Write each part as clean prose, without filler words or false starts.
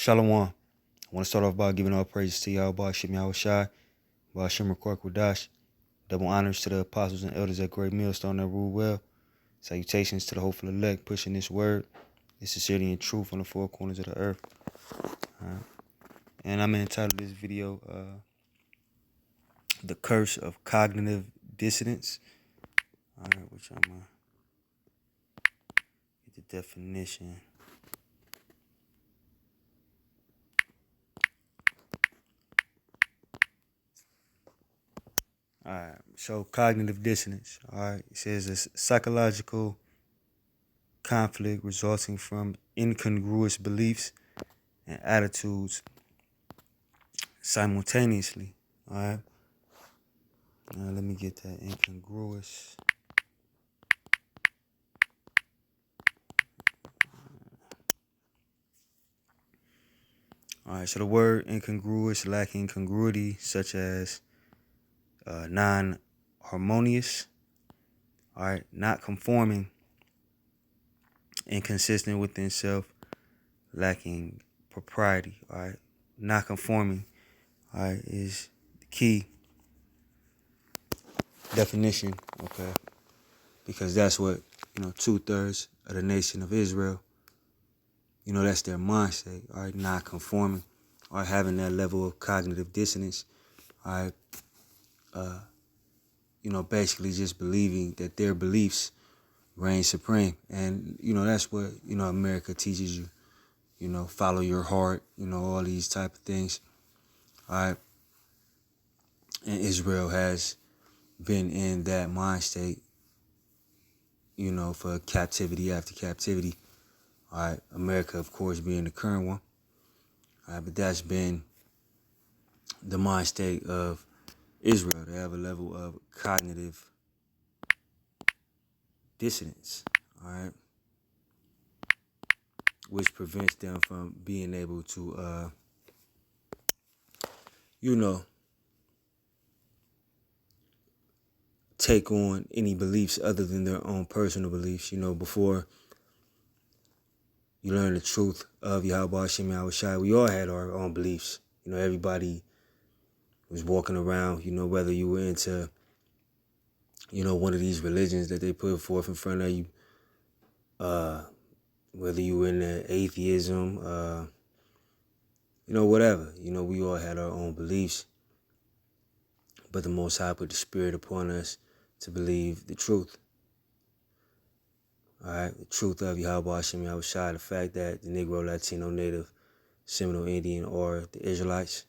Shalom. I want to start off by giving all praises to Yahweh Shem Yahushai, Ba'ashem Rakor Kudash. Double honors to the apostles and elders at Great Millstone that rule well. Salutations to the hopeful elect pushing this word, this sincerity and truth on the four corners of the earth. And I'm entitled this video, The Curse of Cognitive Dissonance. All right, which I'm going to get the definition. All right, so cognitive dissonance. All right, it says a psychological conflict resulting from incongruous beliefs and attitudes simultaneously. All right, now let me get that incongruous. All right, so the word incongruous, lacking congruity, such as non-harmonious, all right, not conforming, inconsistent within self, lacking propriety, all right, not conforming, all right, is the key definition, okay, because that's what, 2/3 of the nation of Israel, that's their mindset, all right, not conforming, or having that level of cognitive dissonance, all right, basically just believing that their beliefs reign supreme. And, that's what, America teaches you, follow your heart, all these type of things. All right. And Israel has been in that mind state, for captivity after captivity. All right. America, of course, being the current one. All right. But that's been the mind state of Israel. They have a level of cognitive dissonance, all right, which prevents them from being able to, take on any beliefs other than their own personal beliefs. Before you learn the truth of Yahweh Shem Yahushai, we all had our own beliefs. Everybody was walking around, whether you were into, one of these religions that they put forth in front of you, whether you were into atheism, whatever. We all had our own beliefs. But the Most High put the Spirit upon us to believe the truth. All right, the truth of Yahweh Hashem Yahushua, the fact that the Negro, Latino, Native, Seminole Indian, or the Israelites,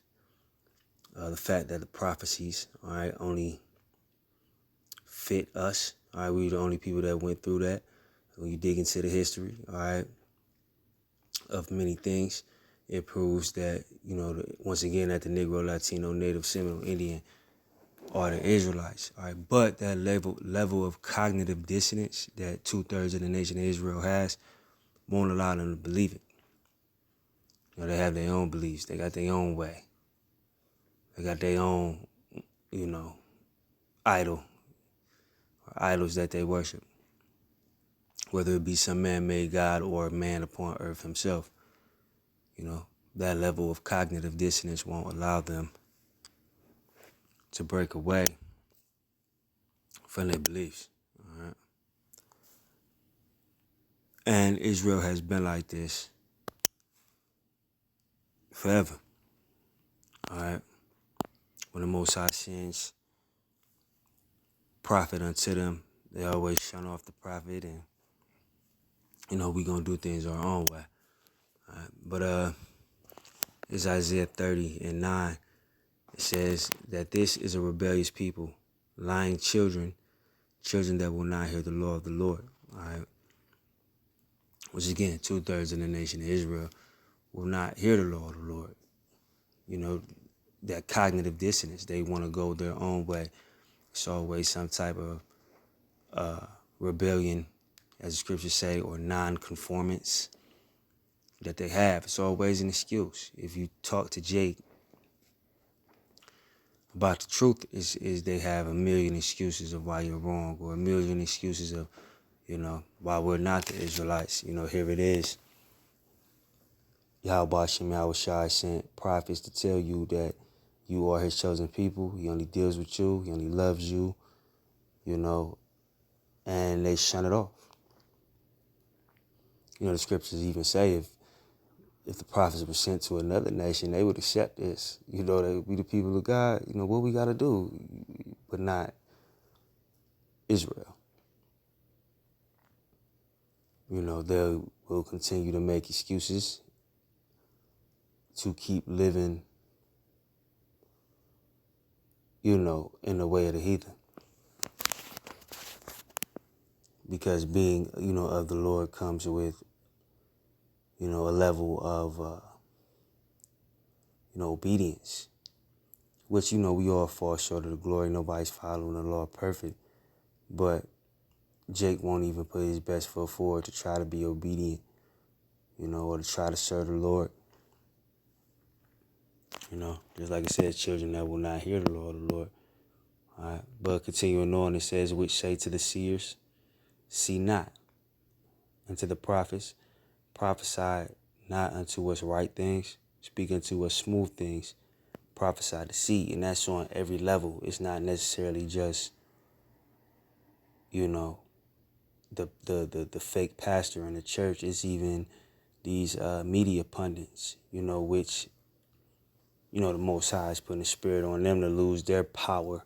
the fact that the prophecies, all right, only fit us. All right, we were the only people that went through that. When you dig into the history, all right, of many things, it proves that, once again, that the Negro, Latino, Native, Seminole Indian are the Israelites. All right, but that level of cognitive dissonance that 2/3 of the nation of Israel has won't allow them to believe it. They have their own beliefs. They got their own way. They got their own, idol, or idols that they worship. Whether it be some man-made God or a man upon earth himself, that level of cognitive dissonance won't allow them to break away from their beliefs. All right? And Israel has been like this forever. All right. When the Most High sends prophet unto them, they always shun off the prophet, and we gonna do things our own way. All right. But it's Isaiah 30:9. It says that this is a rebellious people, lying children that will not hear the law of the Lord. All right. Which again, 2/3 of the nation of Israel will not hear the law of the Lord. That cognitive dissonance, they want to go their own way. It's always some type of rebellion, as the scriptures say, or non-conformance that they have. It's always an excuse. If you talk to Jake about the truth, is they have a million excuses of why you're wrong, or a million excuses of, why we're not the Israelites. Here it is. Yahweh Shem Shai sent prophets to tell you that you are his chosen people. He only deals with you. He only loves you, and they shun it off. The scriptures even say if the prophets were sent to another nation, they would accept this. They would be the people of God. What we got to do, but not Israel. They will continue to make excuses to keep living, in the way of the heathen. Because being, of the Lord comes with, a level of, obedience. Which, we all fall short of the glory. Nobody's following the law perfect. But Jake won't even put his best foot forward to try to be obedient, or to try to serve the Lord. Just like I said, children that will not hear the law of the Lord. All right. But continuing on, it says, which say to the seers, see not, and to the prophets, prophesy not unto us right things, speak unto us smooth things, prophesy to see. And that's on every level. It's not necessarily just, the fake pastor in the church. It's even these media pundits, which, the Most High is putting a spirit on them to lose their power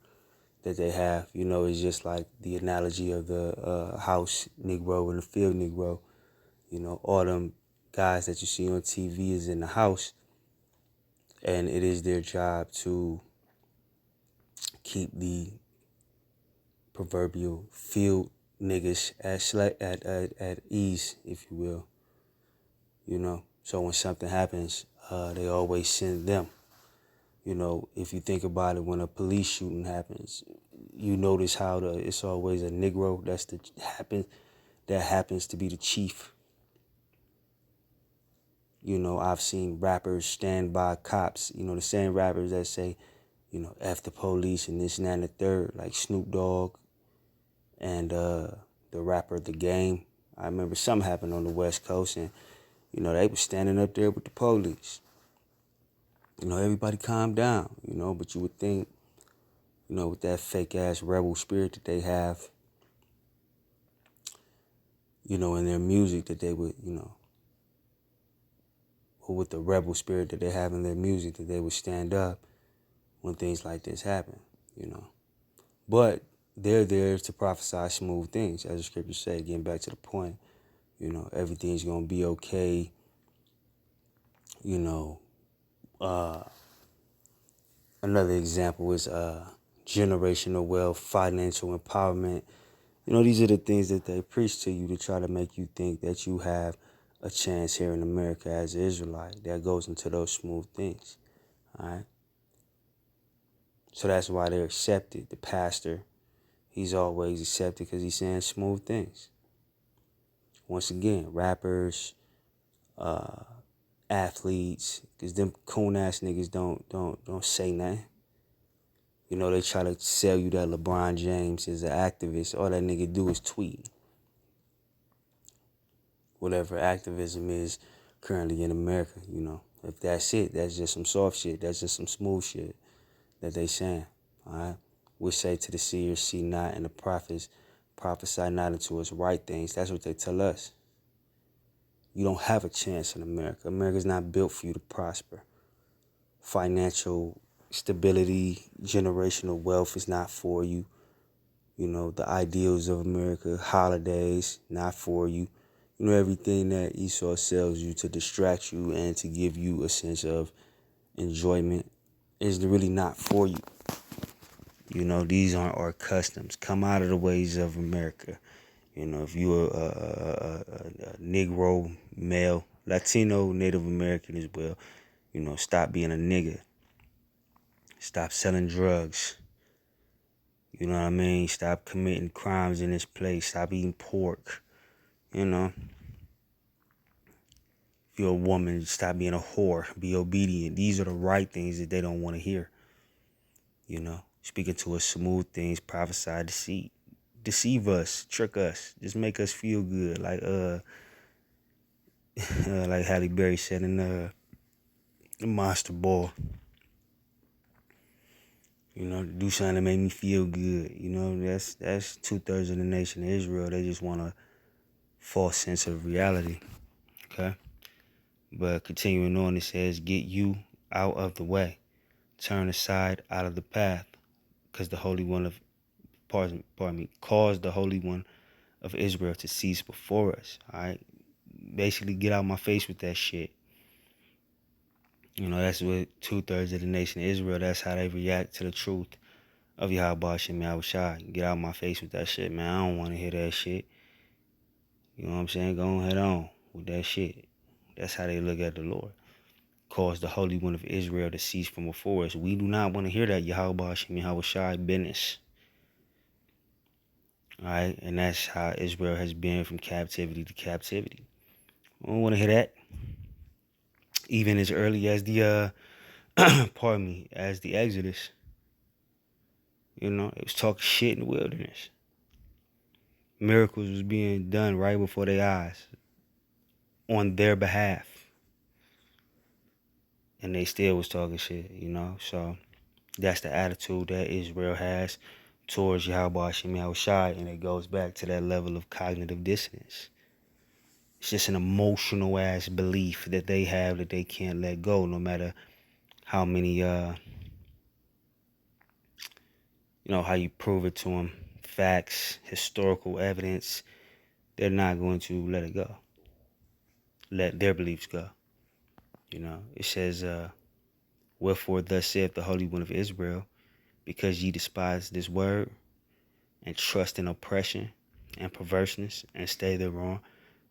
that they have. It's just like the analogy of the house Negro and the field Negro. All them guys that you see on TV is in the house, and it is their job to keep the proverbial field niggas at ease, if you will. So when something happens, they always send them. If you think about it, when a police shooting happens, you notice how it's always a Negro that happens to be the chief. I've seen rappers stand by cops, the same rappers that say, F the police and this and that and the third, like Snoop Dogg and the rapper The Game. I remember something happened on the West Coast, and, they were standing up there with the police. Everybody calm down, but you would think, with that fake ass rebel spirit that they have, in their music, that they would, or with the rebel spirit that they have in their music, that they would stand up when things like this happen, But they're there to prophesy smooth things, as the scriptures say, getting back to the point, everything's going to be okay, Another example is generational wealth, financial empowerment. These are the things that they preach to you to try to make you think that you have a chance here in America as an Israelite. That goes into those smooth things. All right. So that's why they're accepted. The pastor, he's always accepted because he's saying smooth things. Once again, rappers, athletes, because them coon ass niggas don't say nothing. They try to sell you that LeBron James is an activist. All that nigga do is tweet. Whatever activism is currently in America, If that's it, that's just some soft shit. That's just some smooth shit that they saying. All right. We say to the seers, see not, and the prophets, prophesy not unto us right things. That's what they tell us. You don't have a chance in America. America's not built for you to prosper. Financial stability, generational wealth is not for you. The ideals of America, holidays, not for you. Everything that Esau sells you to distract you and to give you a sense of enjoyment is really not for you. These aren't our customs. Come out of the ways of America. If you're a Negro, male, Latino, Native American as well, stop being a nigga. Stop selling drugs. You know what I mean? Stop committing crimes in this place. Stop eating pork. If you're a woman, stop being a whore. Be obedient. These are the right things that they don't want to hear. Speaking to us smooth things, prophesy, deceive us, trick us, just make us feel good. Like, like Halle Berry said in the Monster Ball. Do something to make me feel good. That's 2/3 of the nation of Israel. They just want a false sense of reality. Okay, but continuing on, it says, "Get you out of the way, turn aside out of the path, because the Holy One of pardon me, cause the Holy One of Israel to cease before us." All right, basically, get out my face with that shit. That's what 2/3 of the nation of Israel. That's how they react to the truth of Yahweh Hashem Yahushua. Get out my face with that shit, man. I don't want to hear that shit. You know what I'm saying? Go head on with that shit. That's how they look at the Lord. Cause the Holy One of Israel to cease from before us. We do not want to hear that Yahweh Hashem Yahushua business. Alright? And that's how Israel has been from captivity to captivity. We don't want to hear that. Even as early as the as the Exodus. It was talking shit in the wilderness. Miracles was being done right before their eyes on their behalf. And they still was talking shit, So that's the attitude that Israel has towards Yahweh Hashem Yahushua, and it goes back to that level of cognitive dissonance. It's just an emotional ass belief that they have that they can't let go, no matter how many how you prove it to them, facts, historical evidence. They're not going to let it go. Let their beliefs go. It says, "Wherefore thus saith the Holy One of Israel, because ye despise this word, and trust in oppression and perverseness, and stay thereon."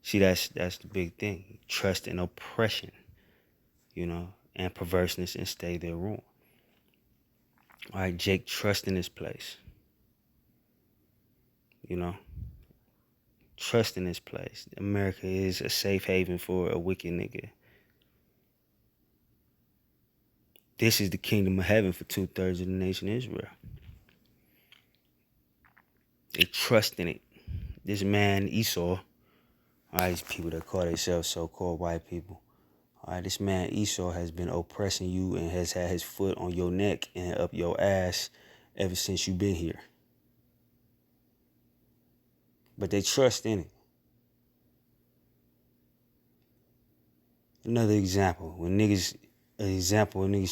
See, that's the big thing. Trust in oppression, and perverseness, and stay thereon. All right, Jake, trust in this place. Trust in this place. America is a safe haven for a wicked nigga. This is the kingdom of heaven for 2/3 of the nation of Israel. They trust in it. This man, Esau, all right, these people that call themselves so-called white people. All right, this man, Esau, has been oppressing you and has had his foot on your neck and up your ass ever since you've been here. But they trust in it. Another example, when niggas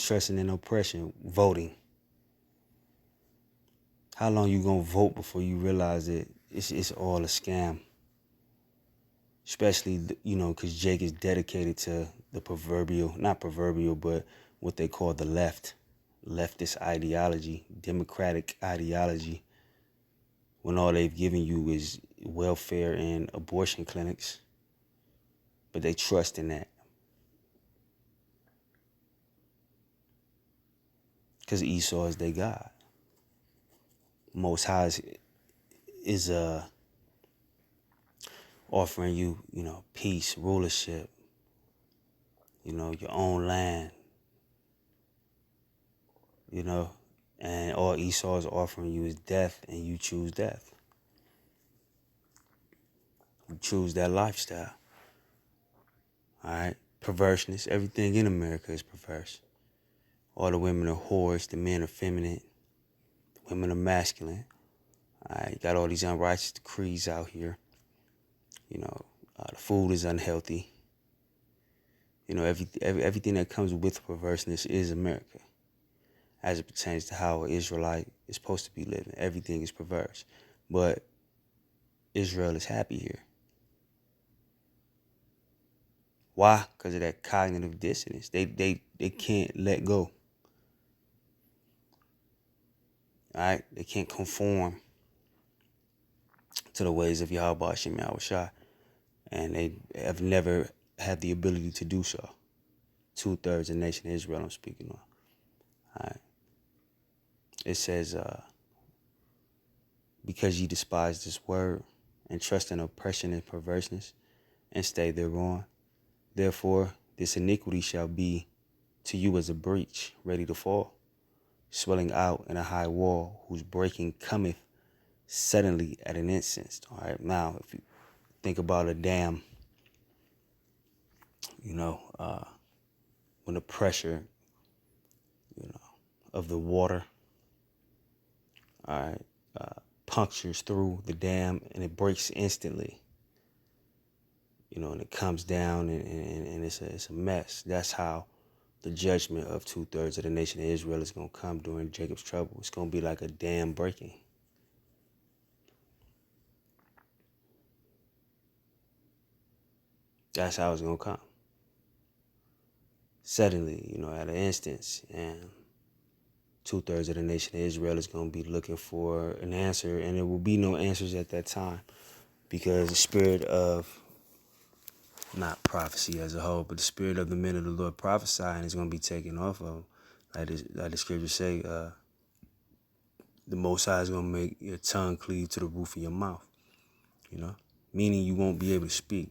trusting in oppression, voting. How long you gonna vote before you realize that it's all a scam? Especially, because Jake is dedicated to the not proverbial, but what they call the leftist ideology, democratic ideology, when all they've given you is welfare and abortion clinics. But they trust in that. Because Esau is their God. Most High is offering you, peace, rulership, your own land, and all Esau is offering you is death, and you choose death. You choose that lifestyle. All right? Perverseness. Everything in America is perverse. All the women are whores, the men are feminine, the women are masculine. All right? You got all these unrighteous decrees out here. The food is unhealthy. Everything that comes with perverseness is America, as it pertains to how an Israelite is supposed to be living. Everything is perverse. But Israel is happy here. Why? Because of that cognitive dissonance. They can't let go. All right? They can't conform to the ways of Yahweh Hashem Yahushua. And they have never had the ability to do so. 2/3 of the nation of Israel I'm speaking on. All right. It says, because ye despise this word, and trust in oppression and perverseness, and stay thereon. Therefore, this iniquity shall be to you as a breach, ready to fall, swelling out in a high wall, whose breaking cometh suddenly at an instant. All right. Now, if you think about a dam, you know, when the pressure, of the water, all right, punctures through the dam and it breaks instantly, and it comes down and it's a mess. That's how the judgment of 2/3 of the nation of Israel is going to come during Jacob's trouble. It's going to be like a dam breaking. That's how it's going to come. Suddenly, at an instance, and 2/3 of the nation of Israel is going to be looking for an answer, and there will be no answers at that time because the spirit of, not prophecy as a whole, but the spirit of the men of the Lord prophesying is going to be taken off of them. Like the scriptures say, the Most High is going to make your tongue cleave to the roof of your mouth, meaning you won't be able to speak.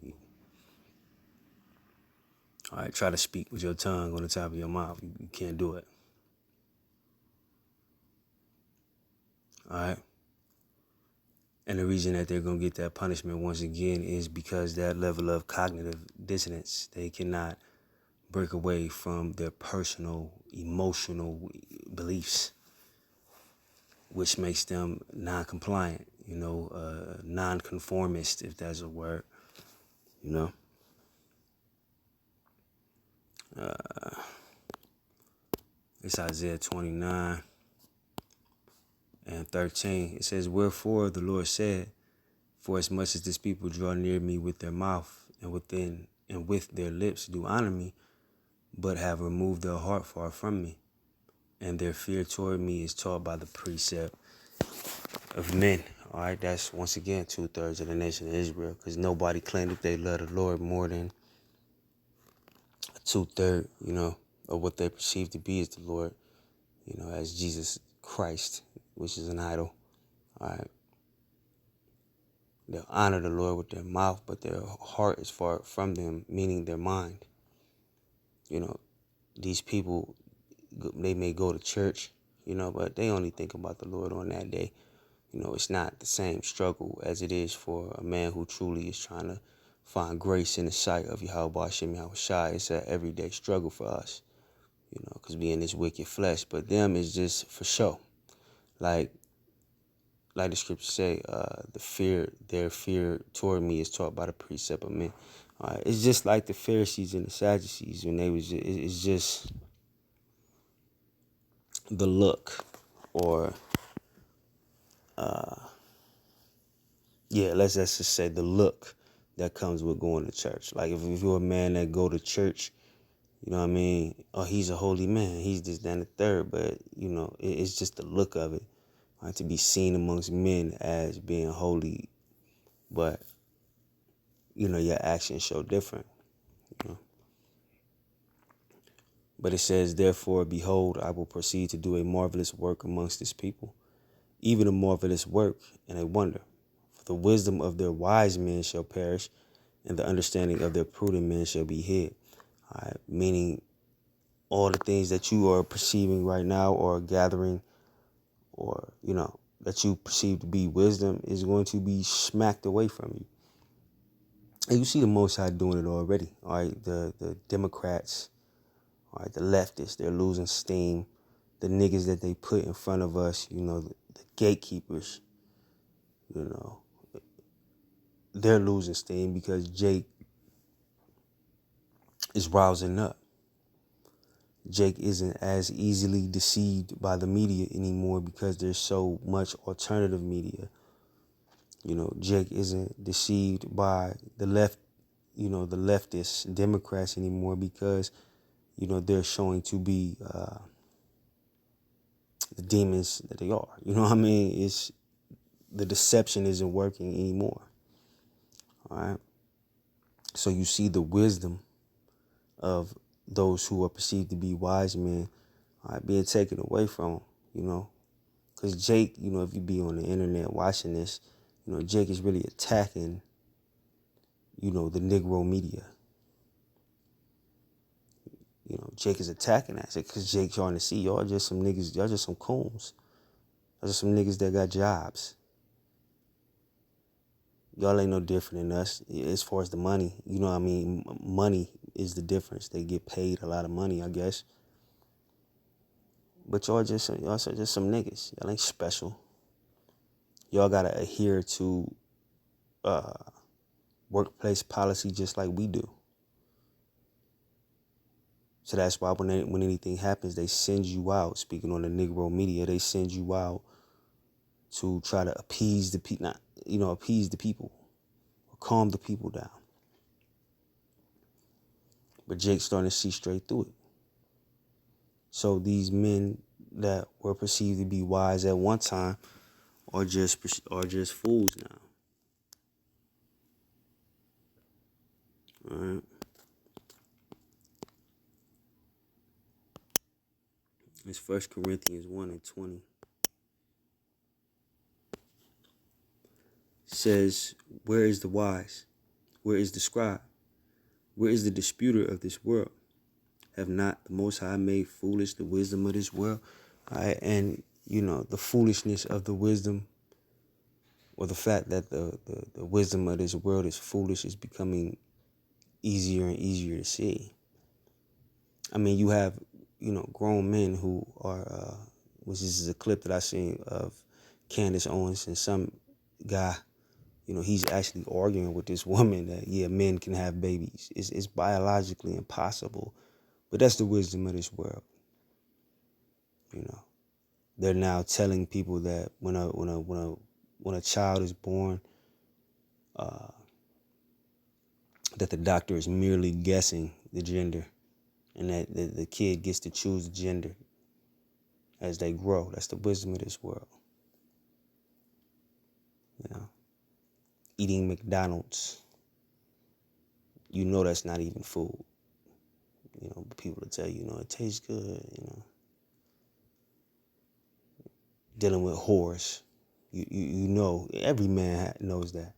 All right, try to speak with your tongue on the top of your mouth. You can't do it. All right. And the reason that they're going to get that punishment once again is because that level of cognitive dissonance, they cannot break away from their personal, emotional beliefs, which makes them non-compliant, non-conformist, if that's a word, It's Isaiah 29 and 13. It says, "Wherefore the Lord said, for as much as this people draw near me with their mouth and with their lips do honor me, but have removed their heart far from me, and their fear toward me is taught by the precept of men." All right, that's once again 2/3 of the nation of Israel, because nobody claimed that they love the Lord more than 2/3, of what they perceive to be as the Lord, as Jesus Christ, which is an idol. All right. They'll honor the Lord with their mouth, but their heart is far from them, meaning their mind. These people, they may go to church, but they only think about the Lord on that day. It's not the same struggle as it is for a man who truly is trying to find grace in the sight of Yahweh Hashem Yahushai. It's an everyday struggle for us, because we in this wicked flesh. But them is just for show. Like the scriptures say, their fear toward me is taught by the precept of men. It's just like the Pharisees and the Sadducees when it's just the look, or let's just say the look that comes with going to church. Like if you're a man that go to church, you know what I mean? Oh, he's a holy man. He's this, that, and the third. But, it's just the look of it. Right? To be seen amongst men as being holy. But, your actions show different. But it says, "Therefore, behold, I will proceed to do a marvelous work amongst this people, even a marvelous work and a wonder. For the wisdom of their wise men shall perish, and the understanding of their prudent men shall be hid." All right, meaning all the things that you are perceiving right now or gathering, or, that you perceive to be wisdom is going to be smacked away from you. And you see the Most High doing it already. All right, the Democrats, all right, the leftists, they're losing steam. The niggas that they put in front of us, the gatekeepers, they're losing steam because Jake is rousing up. Jake isn't as easily deceived by the media anymore because there's so much alternative media. Jake isn't deceived by the left, the leftist Democrats anymore because, they're showing to be the demons that they are. You know what I mean? The deception isn't working anymore. All right. So you see the wisdom of those who are perceived to be wise men, all right, being taken away from them, because Jake, if you be on the internet watching this, Jake is really attacking, the Negro media. Jake is attacking that because Jake's trying to see y'all just some niggas, y'all just some coons. Y'all just some niggas that got jobs. Y'all ain't no different than us as far as the money. Money is the difference. They get paid a lot of money, I guess. But y'all just some niggas. Y'all ain't special. Y'all gotta adhere to workplace policy just like we do. So that's why when anything happens, they send you out. Speaking on the Negro media, they send you out to try to appease the people, appease the people, or calm the people down. But Jake's starting to see straight through it. So these men that were perceived to be wise at one time are just fools now. All right. It's 1 Corinthians 1:20. It says, "Where is the wise? Where is the scribe? Where is the disputer of this world? Have not the Most High made foolish the wisdom of this world?" All right. And, the foolishness of the wisdom, or the fact that the wisdom of this world is foolish, is becoming easier and easier to see. I mean, you have, grown men who are, which is a clip that I seen of Candace Owens and some guy, he's actually arguing with this woman that, yeah, men can have babies. It's biologically impossible, but that's the wisdom of this world. They're now telling people that when a child is born, that the doctor is merely guessing the gender, and that the kid gets to choose the gender as they grow. That's the wisdom of this world. Eating McDonald's, that's not even food. But people will tell you, it tastes good. Dealing with whores, every man knows that.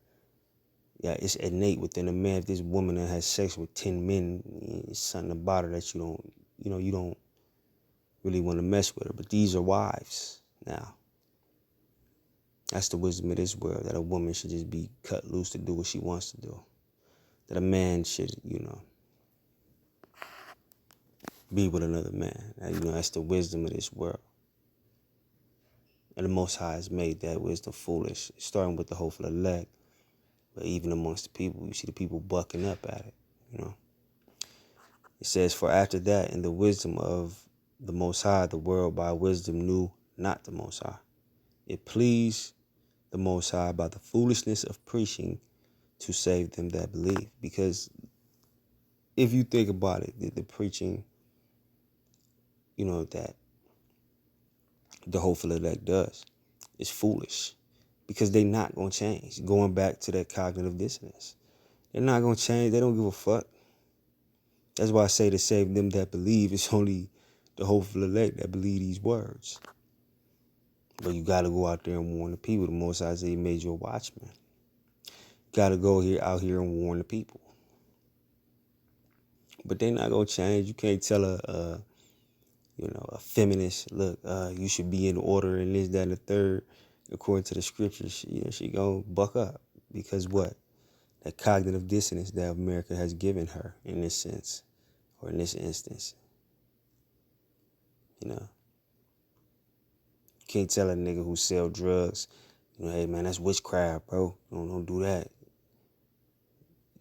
Yeah, it's innate within a man. If this woman that has sex with 10 men, it's something about her that you don't really want to mess with her. But these are wives now. That's the wisdom of this world, that a woman should just be cut loose to do what she wants to do. That a man should, be with another man. That's the wisdom of this world. And the Most High has made that wisdom foolish, starting with the hopeful elect. But even amongst the people, you see the people bucking up at it, It says, "For after that, in the wisdom of the Most High, the world by wisdom knew not the Most High. It pleased the Most High by the foolishness of preaching to save them that believe." Because if you think about it, the preaching, that the hopeful elect does is foolish. Because they're not going to change. Going back to that cognitive dissonance. They're not going to change. They don't give a fuck. That's why I say to save them that believe, it's only the hopeful elect that believe these words. But you got to go out there and warn the people. The Most High said He made you a watchman. You got to go out here and warn the people. But they're not going to change. You can't tell a feminist, look, you should be in order and this, that, and the third. According to the scriptures, she gonna buck up. Because what? That cognitive dissonance that America has given her in this sense, or in this instance. You can't tell a nigga who sell drugs, hey man, that's witchcraft, bro. Don't do that.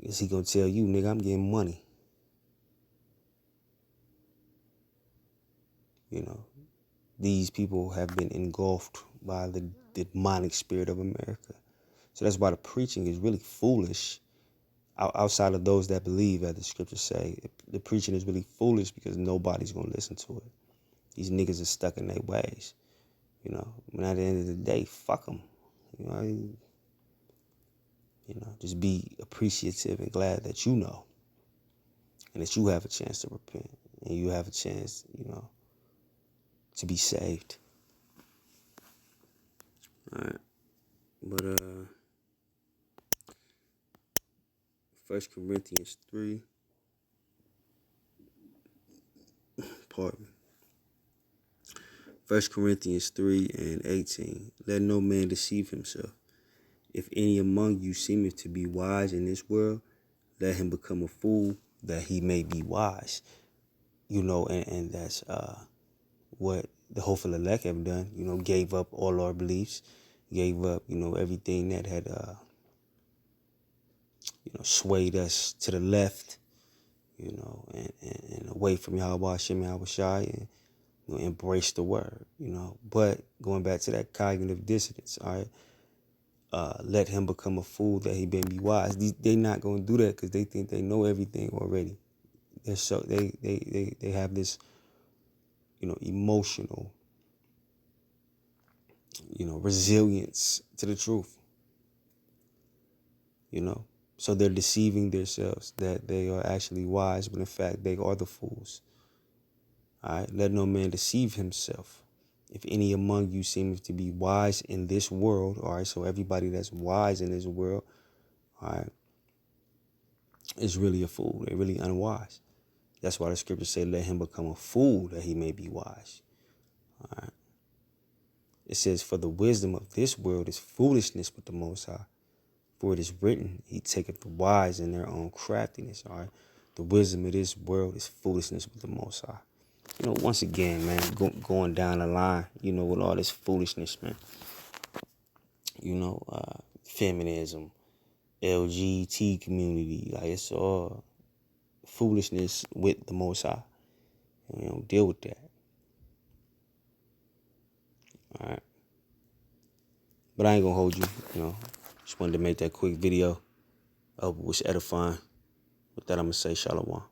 Is he gonna tell you, nigga, I'm getting money? These people have been engulfed by the demonic spirit of America. So that's why the preaching is really foolish. Outside of those that believe, as the scriptures say, the preaching is really foolish because nobody's gonna listen to it. These niggas are stuck in their ways. But at the end of the day, fuck them. Just be appreciative and glad that and that you have a chance to repent, and you have a chance, to be saved. All right, but 1 Corinthians 3. Pardon me. 1 Corinthians 3:18. "Let no man deceive himself. If any among you seemeth to be wise in this world, let him become a fool, that he may be wise, and that's what the hopeful elect have done, gave up all our beliefs, gave up, everything that had, swayed us to the left, and away from Yahweh Hashem Yahweh Shai, and embrace the word, But going back to that cognitive dissonance, all right, let him become a fool that he may be wise. They not gonna do that because they think they know everything already. They're so they have this, emotional, resilience to the truth. So they're deceiving themselves that they are actually wise, but in fact they are the fools. All right, let no man deceive himself. If any among you seems to be wise in this world, all right, so everybody that's wise in this world, all right, is really a fool. They're really unwise. That's why the scriptures say, let him become a fool that he may be wise. All right. It says, for the wisdom of this world is foolishness with the Most High. For it is written, he taketh the wise in their own craftiness. All right. The wisdom of this world is foolishness with the Most High. Once again, man, going down the line, with all this foolishness, man. Feminism, LGBT community, like it's all foolishness with the Most High. Deal with that. All right. But I ain't gonna hold you, Just wanted to make that quick video. I hope it was edifying. With that, I'm gonna say shalom.